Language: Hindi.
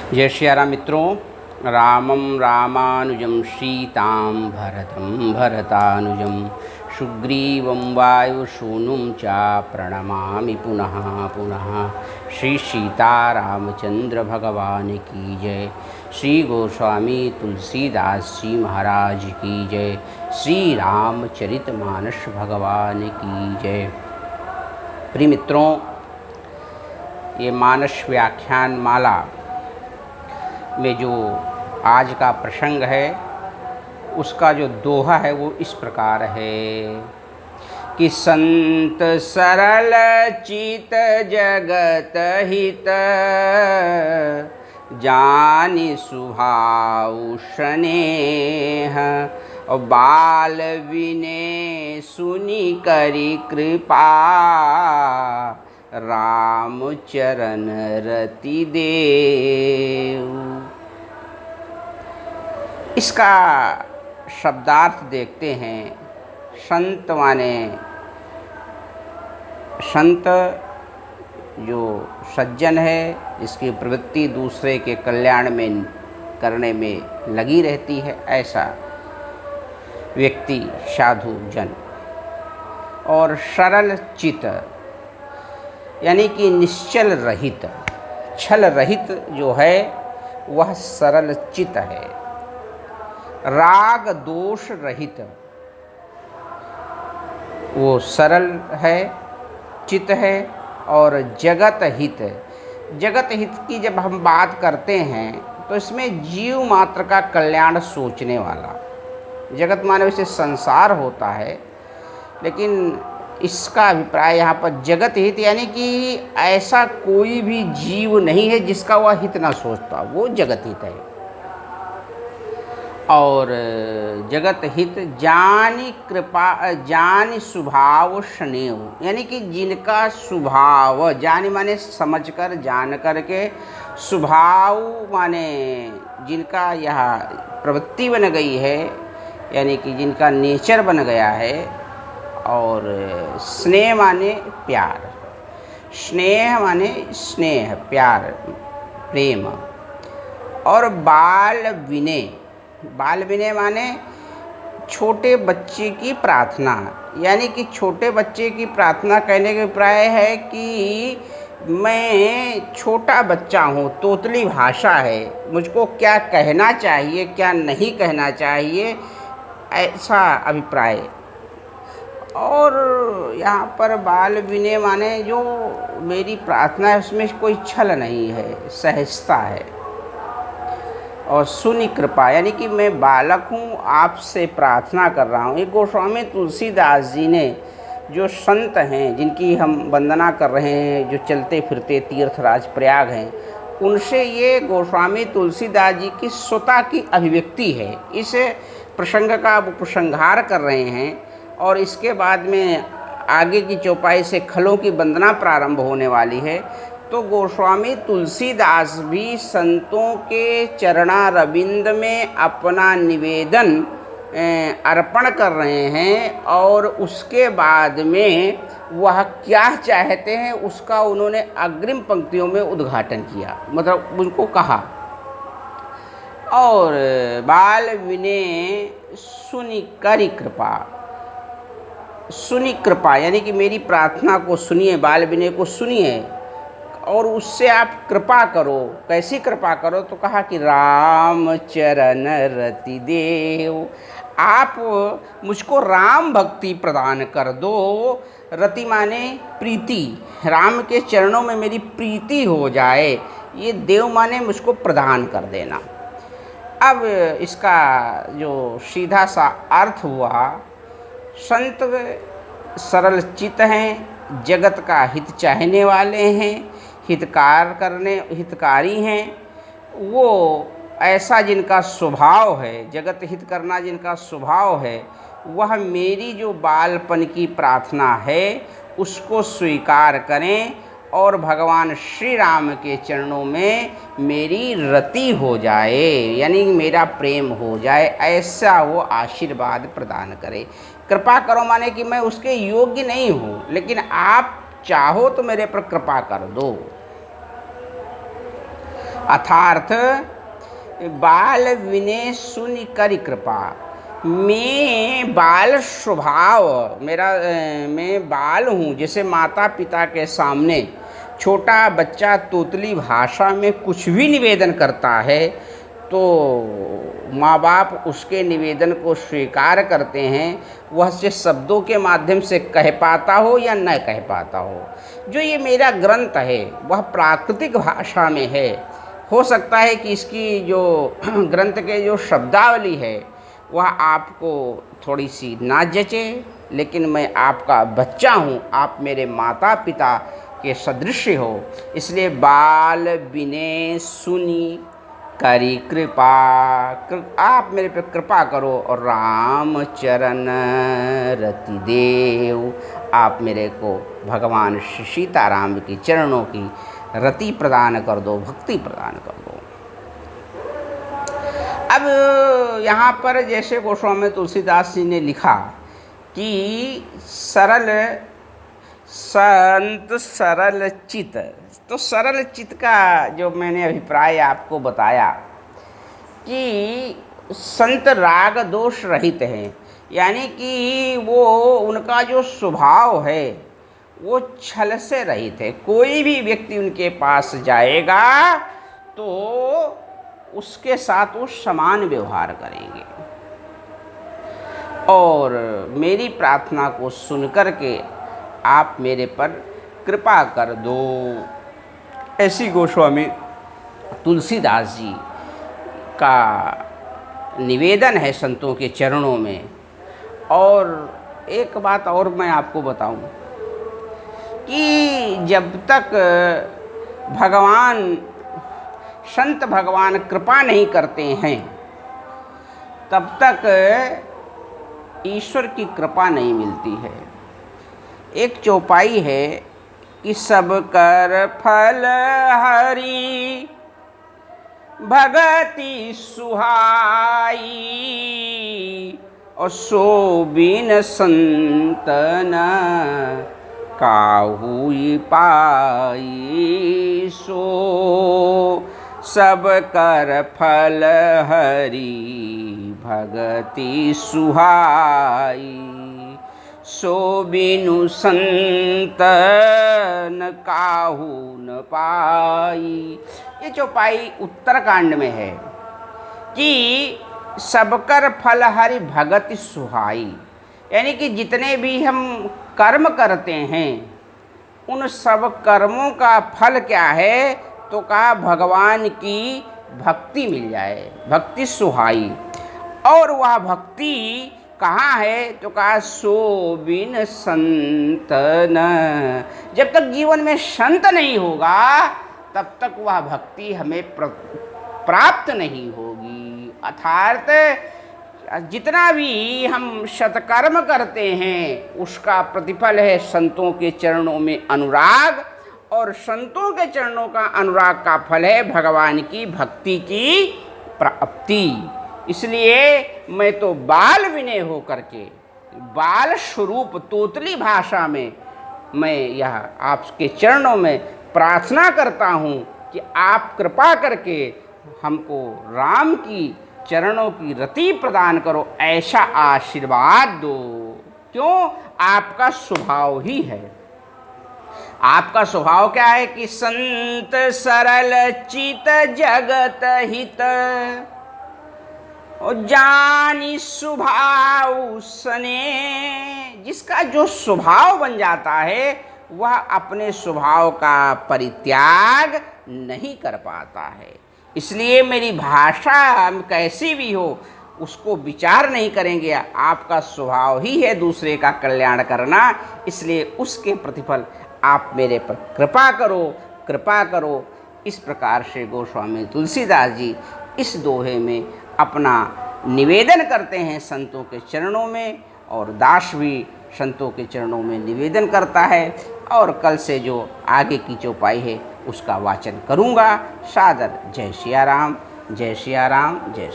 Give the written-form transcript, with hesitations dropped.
जय श्री राम मित्रों। रामं रामानुजं सीतां भरतं भरतानुजं सुग्रीवं वायुसूनुं च प्रणमामि पुनः पुनः। श्री सीतारामचंद्र भगवान की जय। श्री गोस्वामी तुलसीदास जी महाराज की जय। श्री रामचरितमानस भगवान की जय। प्रिय मित्रों, ये मानस व्याख्यान माला में जो आज का प्रसंग है उसका जो दोहा है वो इस प्रकार है कि संत सरल चित जगत हित जानि सुभाउ स्नेह बाल विने सुनि करि कृपा राम चरण रति देव। इसका शब्दार्थ देखते हैं। संत माने संत जो सज्जन है, जिसकी प्रवृत्ति दूसरे के कल्याण में करने में लगी रहती है, ऐसा व्यक्ति साधु जन। और सरल चित यानी कि निश्चल रहित, छल रहित जो है वह सरल चित है। राग दोष रहित वो सरल है, चित है। और जगत हित, जगत हित की जब हम बात करते हैं तो इसमें जीव मात्र का कल्याण सोचने वाला। जगत माने वैसे संसार होता है, लेकिन इसका अभिप्राय यहाँ पर जगत हित यानी कि ऐसा कोई भी जीव नहीं है जिसका वह हित ना सोचता, वो जगत हित है। और जगत हित जानि कृपा जानि स्वभाव स्नेह, यानी कि जिनका स्वभाव, जानि माने समझकर जान करके, स्वभाव माने जिनका यह प्रवृत्ति बन गई है, यानी कि जिनका नेचर बन गया है। और स्नेह माने प्यार, स्नेह माने स्नेह, प्यार, प्रेम। और बाल विनय, बाल विनय माने छोटे बच्चे की प्रार्थना, यानी कि छोटे बच्चे की प्रार्थना कहने का अभिप्राय है कि मैं छोटा बच्चा हूँ, तोतली भाषा है, मुझको क्या कहना चाहिए क्या नहीं कहना चाहिए, ऐसा अभिप्राय। और यहाँ पर बाल विनय माने जो मेरी प्रार्थना है उसमें कोई छल नहीं है, सहजता है। और सुनि कृपा, यानी कि मैं बालक हूँ, आपसे प्रार्थना कर रहा हूँ। एक गोस्वामी तुलसीदास जी ने, जो संत हैं जिनकी हम वंदना कर रहे हैं, जो चलते फिरते तीर्थराज प्रयाग हैं, उनसे ये गोस्वामी तुलसीदास जी की स्वता की अभिव्यक्ति है। इस प्रसंग का उपसंहार कर रहे हैं और इसके बाद में आगे की चौपाई से खलों की वंदना प्रारंभ होने वाली है। तो गोस्वामी तुलसीदास भी संतों के चरणारविंद में अपना निवेदन अर्पण कर रहे हैं और उसके बाद में वह क्या चाहते हैं उसका उन्होंने अग्रिम पंक्तियों में उद्घाटन किया, मतलब उनको कहा। और बाल विनय सुनि करि कृपा, सुनि कृपा यानी कि मेरी प्रार्थना को सुनिए, बाल विनय को सुनिए और उससे आप कृपा करो। कैसी कृपा करो? तो कहा कि राम चरण रति देव, आप मुझको राम भक्ति प्रदान कर दो। रति माने प्रीति, राम के चरणों में मेरी प्रीति हो जाए, ये देव माने मुझको प्रदान कर देना। अब इसका जो सीधा सा अर्थ हुआ, संत सरल चित हैं, जगत का हित चाहने वाले हैं, हितकारी हैं। वो ऐसा जिनका स्वभाव है, जगत हित करना जिनका स्वभाव है, वह मेरी जो बालपन की प्रार्थना है उसको स्वीकार करें और भगवान श्री राम के चरणों में मेरी रति हो जाए, यानी मेरा प्रेम हो जाए, ऐसा वो आशीर्वाद प्रदान करे। कृपा करो माने कि मैं उसके योग्य नहीं हूँ, लेकिन आप चाहो तो मेरे पर कृपा कर दो। अर्थार्थ बाल विनय सुनि करि कृपा। मैं बाल स्वभाव, मैं बाल हूँ। जैसे माता पिता के सामने छोटा बच्चा तोतली भाषा में कुछ भी निवेदन करता है तो माँ बाप उसके निवेदन को स्वीकार करते हैं, वह से शब्दों के माध्यम से कह पाता हो या न कह पाता हो। जो ये मेरा ग्रंथ है वह प्राकृतिक भाषा में है। हो सकता है कि इसकी जो ग्रंथ के जो शब्दावली है वह आपको थोड़ी सी ना जचे, लेकिन मैं आपका बच्चा हूँ, आप मेरे माता पिता के सदृश हो। इसलिए बाल विनय सुनि करि कृपा, आप मेरे पे कृपा करो। और राम चरण रति देव, आप मेरे को भगवान श्री सीताराम की चरणों की रति प्रदान कर दो, भक्ति प्रदान कर दो। अब यहाँ पर जैसे गोस्वामी तुलसीदास जी ने लिखा कि सरल संत सरल चित, तो सरल चित का जो मैंने अभिप्राय आपको बताया कि संत राग दोष रहित हैं, यानी कि वो उनका जो स्वभाव है वो छल से रहित है। कोई भी व्यक्ति उनके पास जाएगा तो उसके साथ वो समान व्यवहार करेंगे। और मेरी प्रार्थना को सुनकर के आप मेरे पर कृपा कर दो, ऐसी गोस्वामी तुलसीदास जी का निवेदन है संतों के चरणों में। और एक बात और मैं आपको बताऊं कि जब तक संत भगवान कृपा नहीं करते हैं तब तक ईश्वर की कृपा नहीं मिलती है। एक चौपाई है कि सब कर फल हरि भगति सुहाई, और सो बिन संतन काहुई पाई। सो सब कर फल हरि भगति सुहाई, सो बिनु संतन काहू न पाई। ये चौपाई उत्तरकांड में है कि सबकर फल हरि भगति सुहाई, यानी कि जितने भी हम कर्म करते हैं उन सब कर्मों का फल क्या है, तो कहा भगवान की भक्ति मिल जाए, भक्ति सुहाई। और वह भक्ति कहाँ है, तो कहा सो बिन संत न। जब तक जीवन में संत नहीं होगा तब तक वह भक्ति हमें प्राप्त नहीं होगी। अर्थात जितना भी हम सत्कर्म करते हैं उसका प्रतिफल है संतों के चरणों में अनुराग, और संतों के चरणों का अनुराग का फल है भगवान की भक्ति की प्राप्ति। इसलिए मैं तो बाल विनय हो करके, बाल स्वरूप तोतली भाषा में मैं यह आपके चरणों में प्रार्थना करता हूँ कि आप कृपा करके हमको राम की चरणों की रति प्रदान करो, ऐसा आशीर्वाद दो। क्यों? आपका स्वभाव ही है। आपका स्वभाव क्या है कि संत सरल चित जगत हित, और जानी स्वभाव सने। जिसका जो स्वभाव बन जाता है वह अपने स्वभाव का परित्याग नहीं कर पाता है। इसलिए मेरी भाषा कैसी भी हो उसको विचार नहीं करेंगे। आपका स्वभाव ही है दूसरे का कल्याण करना, इसलिए उसके प्रतिफल आप मेरे पर कृपा करो, कृपा करो। इस प्रकार से गोस्वामी तुलसीदास जी इस दोहे में अपना निवेदन करते हैं संतों के चरणों में, और दास भी संतों के चरणों में निवेदन करता है। और कल से जो आगे की चौपाई है उसका वाचन करूँगा। सादर जय सिया राम, जय सिया राम, जय सिया।